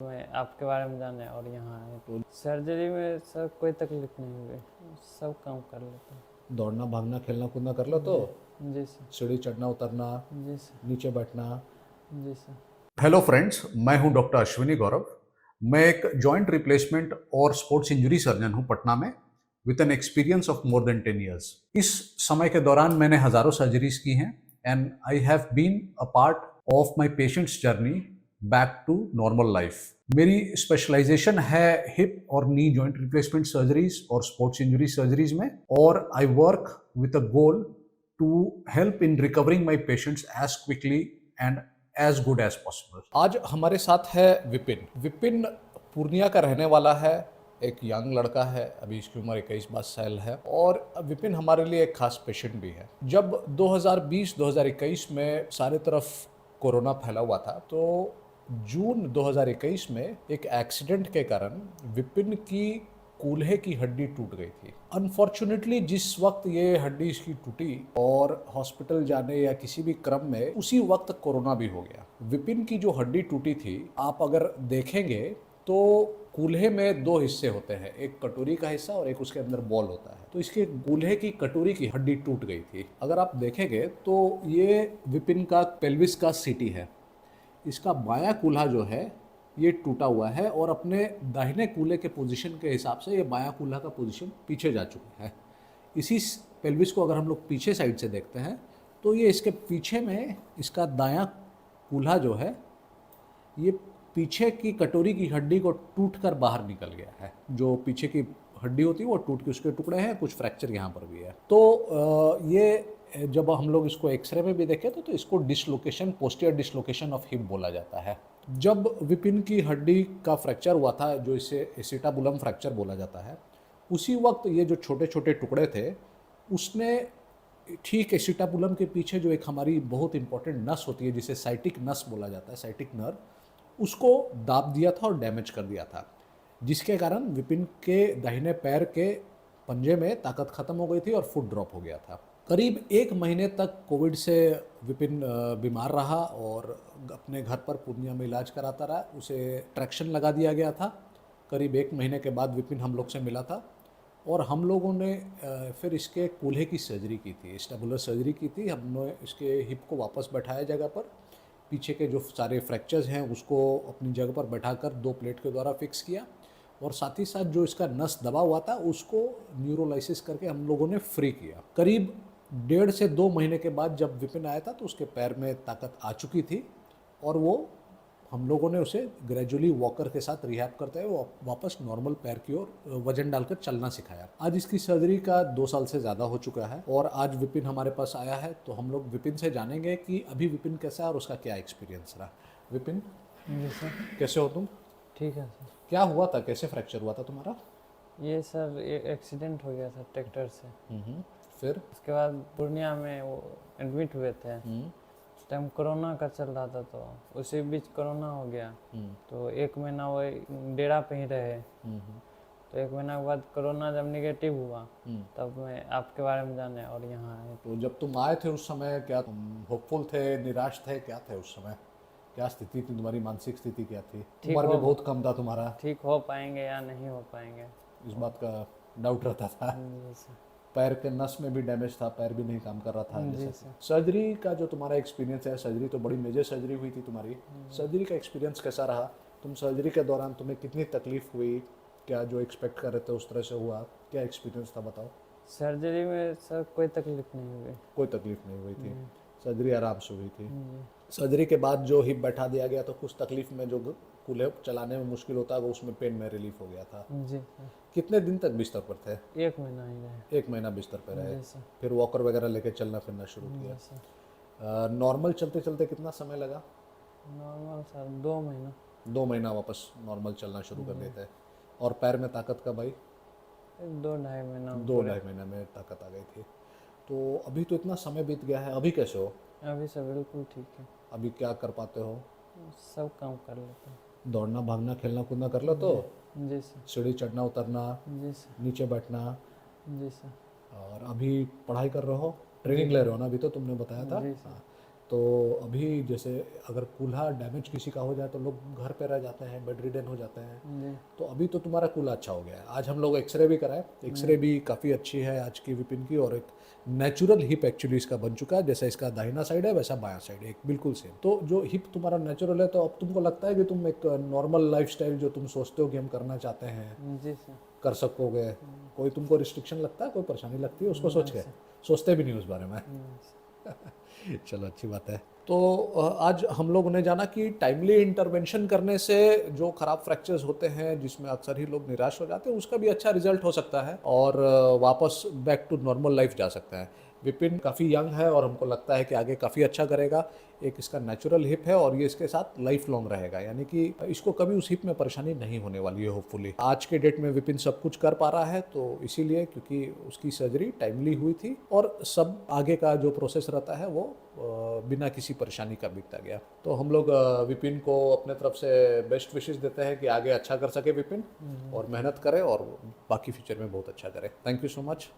मैं आपके बारे में जाने और यहाँ आए तो सर्जरी में सर कोई तकलीफ नहीं हुई, सब काम कर लेता हूँ। दौड़ना भागना खेलना कूदना कर लो तो जी सर। सीढ़ी चढ़ना उतरना जी सर। नीचे बैठना। जी सर। हेलो फ्रेंड्स, मैं हूं डॉक्टर अश्विनी गौरव। मैं एक जॉइंट रिप्लेसमेंट और स्पोर्ट्स इंजरी सर्जन हूं पटना में with an experience of more than 10 years। इस समय के दौरान मैंने हजारों सर्जरीज की हैं and I have been a part of my patients journey back to normal life. मेरी स्पेशलाइजेशन है हिप और नी जॉइंट रिप्लेसमेंट सर्जरीज और स्पोर्ट्स इंजरी सर्जरीज में, और I work with a goal to help in recovering my patients as quickly and as good as possible. आज हमारे साथ है विपिन। विपिन पूर्णिया का रहने वाला है, एक यंग लड़का है, अभी इसकी उम्र 21-22 साल है, और विपिन हमारे लिए एक खास पेशेंट भी है। जब 2020-2021 में सारे तरफ कोरोना फैला हुआ था, तो जून 2021 में एक एक्सीडेंट के कारण विपिन की कूल्हे की हड्डी टूट गई थी। अनफॉर्चुनेटली जिस वक्त ये हड्डी इसकी टूटी और हॉस्पिटल जाने या किसी भी क्रम में उसी वक्त कोरोना भी हो गया। विपिन की जो हड्डी टूटी थी, आप अगर देखेंगे तो कूल्हे में दो हिस्से होते हैं, एक कटोरी का हिस्सा और एक उसके अंदर बॉल होता है। तो इसके कूल्हे की कटोरी की हड्डी टूट गई थी। अगर आप देखेंगे तो ये विपिन का पेल्विस का सीटी है। इसका बायां कूल्हा जो है ये टूटा हुआ है और अपने दाहिने कूल्हे के पोजीशन के हिसाब से ये बायां कूल्हा का पोजीशन पीछे जा चुका है। इसी पेल्विस को अगर हम लोग पीछे साइड से देखते हैं तो ये इसके पीछे में इसका दायां कूल्हा जो है ये पीछे की कटोरी की हड्डी को टूट कर बाहर निकल गया है। जो पीछे की हड्डी होती है वो टूट के उसके टुकड़े हैं, कुछ फ्रैक्चर यहाँ पर भी है। तो ये जब हम लोग इसको एक्सरे में भी देखें तो इसको dislocation, posterior dislocation of hip बोला जाता है। जब विपिन की हड्डी का फ्रैक्चर हुआ था, जो इसे एसिटाबुलम फ्रैक्चर बोला जाता है, उसी वक्त ये जो छोटे छोटे टुकड़े थे उसने ठीक एसिटाबुलम के पीछे जो एक हमारी बहुत इंपॉर्टेंट नस होती है जिसे साइटिक नस बोला जाता है, साइटिक नर्व, उसको दाब दिया था और डैमेज कर दिया था, जिसके कारण विपिन के दाहिने पैर के पंजे में ताकत खत्म हो गई थी और फुट ड्रॉप हो गया था। करीब 1 महीने तक कोविड से विपिन बीमार रहा और अपने घर पर पूर्णिया में इलाज कराता रहा। उसे ट्रैक्शन लगा दिया गया था। करीब 1 महीने के बाद विपिन हम लोग से मिला था और हम लोगों ने फिर इसके कूल्हे की सर्जरी की थी, स्टेबुलर सर्जरी की थी। हमने इसके हिप को वापस बैठाया जगह पर, पीछे के जो सारे फ्रैक्चर्स हैं उसको अपनी जगह पर बैठाकर 2 प्लेट के द्वारा फिक्स किया, और साथ ही साथ जो इसका नस दबा हुआ था उसको न्यूरोलाइसिस करके हम लोगों ने फ्री किया। करीब 1.5 से 2 महीने के बाद जब विपिन आया था तो उसके पैर में ताकत आ चुकी थी और वो हम लोगों ने उसे ग्रेजुअली वॉकर के साथ रिहैब करते हुए वापस नॉर्मल पैर की ओर वजन डालकर चलना सिखाया। आज इसकी सर्जरी का 2 साल से ज़्यादा हो चुका है और आज विपिन हमारे पास आया है, तो हम लोग विपिन से जानेंगे कि अभी विपिन कैसा है और उसका क्या एक्सपीरियंस रहा। विपिन, जी सर। कैसे हो तुम? ठीक है सर। क्या हुआ था, कैसे फ्रैक्चर हुआ था तुम्हारा? ये सर एक्सीडेंट हो गया था ट्रैक्टर से। फिर उसके बाद पूर्णिया में वो एडमिट हुए थे। उस टाइम कोरोना का चल रहा था, तो उसी बीच कोरोना हो गया। तो 1 महीना वो डेरा पे ही रहे। तो 1 महीना के बाद कोरोना जब निगेटिव हुआ तब मैं आपके बारे में जाने और यहाँ आए। तो जब तुम आए थे उस समय क्या तुम होपफुल थे, निराश थे, क्या थे उस समय? क्या स्थिति थी तुम्हारी, मानसिक स्थिति क्या थी? उम्र भी बहुत कम था तुम्हारा, ठीक हो पाएंगे या नहीं हो पाएंगे इस बात का डाउट रहता था। जी सर। पैर के नस में भी डैमेज था, पैर भी नहीं काम कर रहा था जी जैसे। सर। सर्जरी का जो तुम्हारा एक्सपीरियंस है, सर्जरी तो बड़ी मेजर सर्जरी हुई थी तुम्हारी, सर्जरी का एक्सपीरियंस कैसा रहा? तुम सर्जरी के दौरान तुम्हें कितनी तकलीफ हुई? क्या जो एक्सपेक्ट कर रहे थे उस तरह से हुआ? क्या एक्सपीरियंस था, बताओ। सर्जरी में सर कोई तकलीफ नहीं हुई। कोई तकलीफ नहीं हुई थी, सर्जरी आराम से हुई थी। सर्जरी के बाद जो हिप बैठा दिया गया तो कुछ तकलीफ में जो कूल्हे चलाने में मुश्किल होता है वो उसमें पेन में रिलीफ हो गया था। जी सर। कितने दिन तक बिस्तर पर थे? 1 महीना ही रहे। 1 महीना बिस्तर पर रहे, जी सर। फिर वॉकर वगैरह लेके चलना फिरना शुरू जी किया। सर। नॉर्मल चलते चलते कितना समय लगा? नॉर्मल सर 2 महीना। 2 महीना वापस नॉर्मल चलना शुरू कर देते हैं। और पैर में ताकत कब आई? 2-2.5 महीना 2-2.5 महीने में ताकत आ गई थी। तो अभी तो इतना समय बीत गया है, अभी कैसे हो? अभी सर बिल्कुल ठीक है, अभी क्या कर पाते हो? सब काम कर लेता हूँ। दौड़ना भागना खेलना कूदना कर लो तो जी सर। सीढ़ी चढ़ना उतरना, जी सर। नीचे बैठना। जी सर। और अभी पढ़ाई कर रहे हो, ट्रेनिंग ले रहे हो ना, अभी तो तुमने बताया था। जी सर। हाँ। तो अभी जैसे अगर कूल्हा डैमेज किसी का हो जाए तो लोग घर पे रह जाते हैं, बेड रिडन हो जाते हैं। तो अभी तो तुम्हारा कूल्हा अच्छा हो गया है। आज हम लोग एक्सरे भी कराए, एक्सरे भी काफ़ी अच्छी है आज की विपिन की, और एक नेचुरल हिप एक्चुअली इसका बन चुका है। जैसा इसका दाहिना साइड है वैसा बायां साइड है, एक बिल्कुल सेम। तो जो हिप तुम्हारा नेचुरल है, तो अब तुमको लगता है कि तुम एक नॉर्मल लाइफस्टाइल जो तुम सोचते हो कि हम करना चाहते हैं जी सर। कर सकोगे? कोई तुमको रिस्ट्रिक्शन लगता है, कोई परेशानी लगती है उसको सोच के? सोचते भी नहीं उस बारे में? चलो अच्छी बात है। तो आज हम लोगों ने जाना कि टाइमली इंटरवेंशन करने से जो खराब फ्रैक्चर्स होते हैं, जिसमें अक्सर ही लोग निराश हो जाते हैं, उसका भी अच्छा रिजल्ट हो सकता है और वापस बैक टू नॉर्मल लाइफ जा सकता है। विपिन काफ़ी यंग है और हमको लगता है कि आगे काफ़ी अच्छा करेगा। एक इसका नेचुरल हिप है और ये इसके साथ लाइफ लॉन्ग रहेगा, यानी कि इसको कभी उस हिप में परेशानी नहीं होने वाली है होपफुली। आज के डेट में विपिन सब कुछ कर पा रहा है, तो इसीलिए क्योंकि उसकी सर्जरी टाइमली हुई थी और सब आगे का जो प्रोसेस रहता है वो बिना किसी परेशानी का बीतता गया। तो हम लोग विपिन को अपने तरफ से बेस्ट विशेस देते हैं कि आगे अच्छा कर सके विपिन, और मेहनत करे और बाकी फ्यूचर में बहुत अच्छा करे। Thank you so much.